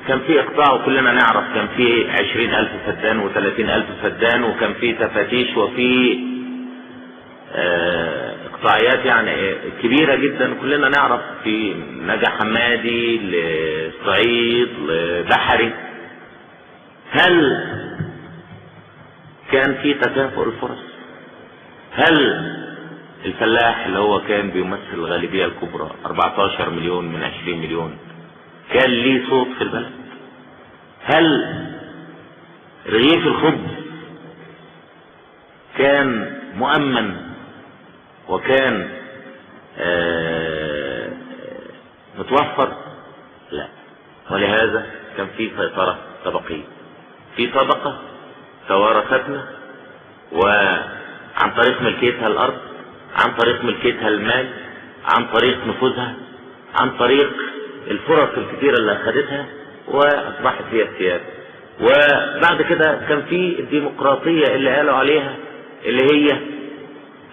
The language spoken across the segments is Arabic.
كان في اقطاع وكلنا نعرف كان في 20,000 فدان و30,000 فدان، وكان في تفتيش وفي اقطاعيات يعني كبيرة جدا كلنا نعرف، في نجا حمادي لصعيد لبحري. هل كان في تكافؤ الفرص؟ هل الفلاح اللي هو كان بيمثل الغالبية الكبرى 14 مليون من 20 مليون كان ليه صوت في البلد؟ هل رغيف الخبز كان مؤمن وكان متوفر؟ لا. ولهذا كان في سيطرة طبقية، في طبقة توارثتنا وعن طريق ملكيتها الأرض، عن طريق ملكيتها المال، عن طريق نفوذها، عن طريق الفرص الكثيرة اللي أخذتها وأصبحت هي السيادة. وبعد كده كان في الديمقراطية اللي قالوا عليها، اللي هي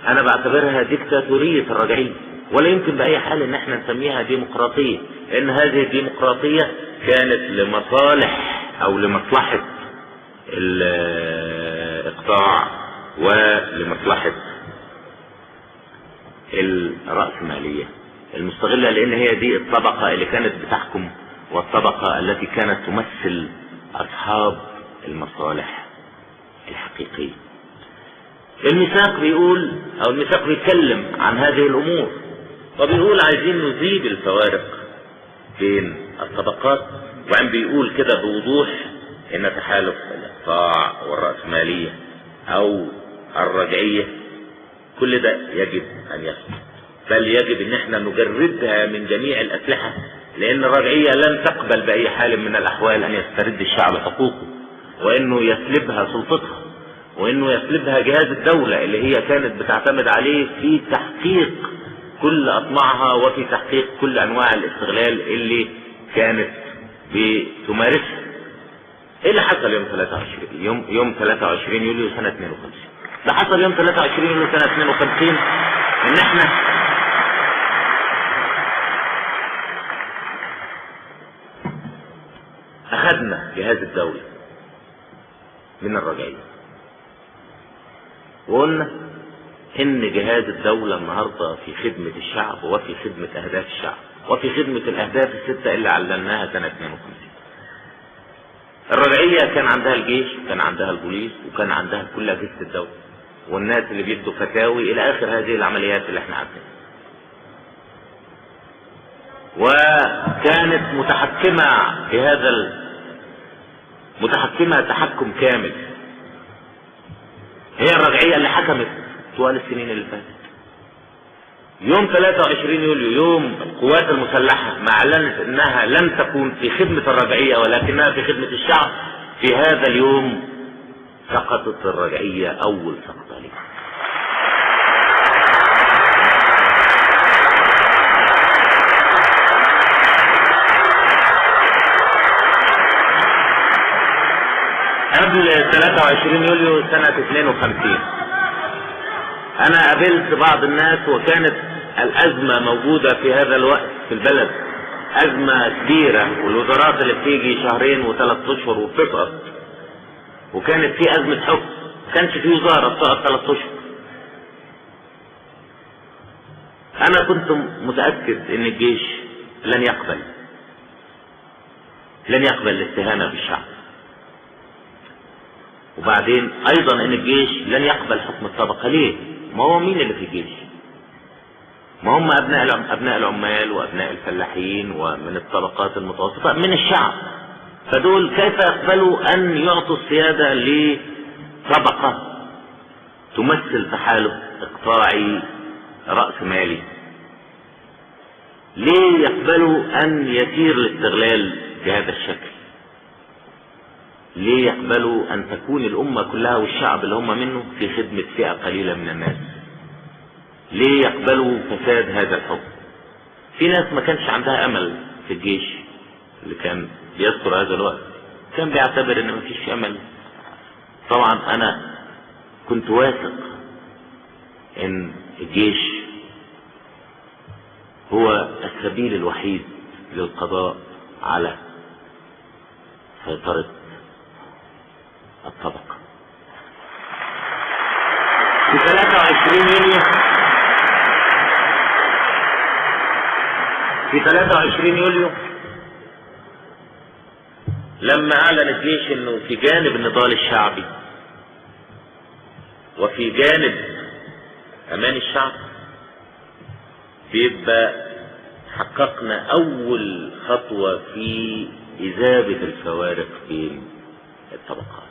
أنا بعتبرها ديكتاتورية الرجعية، ولا يمكن بأي حال إن احنا نسميها ديمقراطية، لأن هذه الديمقراطية كانت لمصالح أو لمصلحة الإقطاع ولمصلحة الرأسمالية المستغلة، لأن هي دي الطبقة اللي كانت بتحكم والطبقة التي كانت تمثل أصحاب المصالح الحقيقية. الميثاق بيقول أو الميثاق بيتكلم عن هذه الأمور، وبيقول عايزين نزيد الفوارق بين الطبقات، وعم بيقول كده بوضوح إن تحالف الإقطاع والرأسمالية أو الرجعية كل ده يجب أن يسقط، بل يجب ان احنا نجردها من جميع الاسلحة، لان الرجعية لن تقبل باي حال من الاحوال ان يسترد الشعب حقوقه، وانه يسلبها سلطتها، وانه يسلبها جهاز الدولة اللي هي كانت بتعتمد عليه في تحقيق كل اطماعها وفي تحقيق كل انواع الاستغلال اللي كانت بتمارسها. ايه اللي حصل يوم 23 يوليو سنة 52؟ ده حصل يوم 23 يوليو سنة 52 ان احنا اخذنا جهاز الدولة من الرجعية، وقلنا ان جهاز الدولة النهاردة في خدمة الشعب وفي خدمة اهداف الشعب وفي خدمة الاهداف الستة اللي علمناها سنة 52. الرجعية كان عندها الجيش، وكان عندها البوليس، وكان عندها كل اجهزة الدولة والناس اللي بيدوا فتاوي الى اخر هذه العمليات اللي احنا عارفينها، وكانت متحكمة في هذا متحكمة تحكم كامل. هي الرجعية اللي حكمت طوال السنين اللي فاتت. يوم 23 يوليو يوم القوات المسلحة ما اعلنت انها لن تكون في خدمة الرجعية ولكنها في خدمة الشعب، في هذا اليوم سقطت الرجعية اول سقطة لها. قبل 23 يوليو سنة 52 انا قابلت بعض الناس، وكانت الازمة موجودة في هذا الوقت في البلد، ازمة كبيرة، والوزارات اللي بتيجي شهرين وثلاث اشهر وبتسقط، وكانت في ازمة حكم، كانش في وزارة بتقعد 3 اشهر. انا كنت متأكد ان الجيش لن يقبل الاستهانة بالشعب، وبعدين ايضا ان الجيش لن يقبل حكم الطبقة. ليه؟ ما هو مين اللي في الجيش؟ ما هم ابناء العمال وابناء الفلاحين ومن الطبقات المتوسطة من الشعب، فدول كيف يقبلوا ان يعطوا السيادة لطبقة تمثل تحالف اقطاعي رأسمالي؟ ليه يقبلوا ان يسير الاستغلال بهذا الشكل؟ ليه يقبلوا ان تكون الامة كلها والشعب اللي هم منه في خدمة فئة قليلة من الناس؟ ليه يقبلوا فساد هذا الحكم؟ في ناس ما كانش عندها امل في الجيش اللي كان بيذكر هذا الوقت، كان بيعتبر ان ما فيش امل. طبعا انا كنت واثق ان الجيش هو السبيل الوحيد للقضاء على سيطرة الطبقة. في 23 يوليو لما اعلن الجيش انه في جانب النضال الشعبي وفي جانب امان الشعب، بيبقى حققنا اول خطوة في اذابة الفوارق بين الطبقات.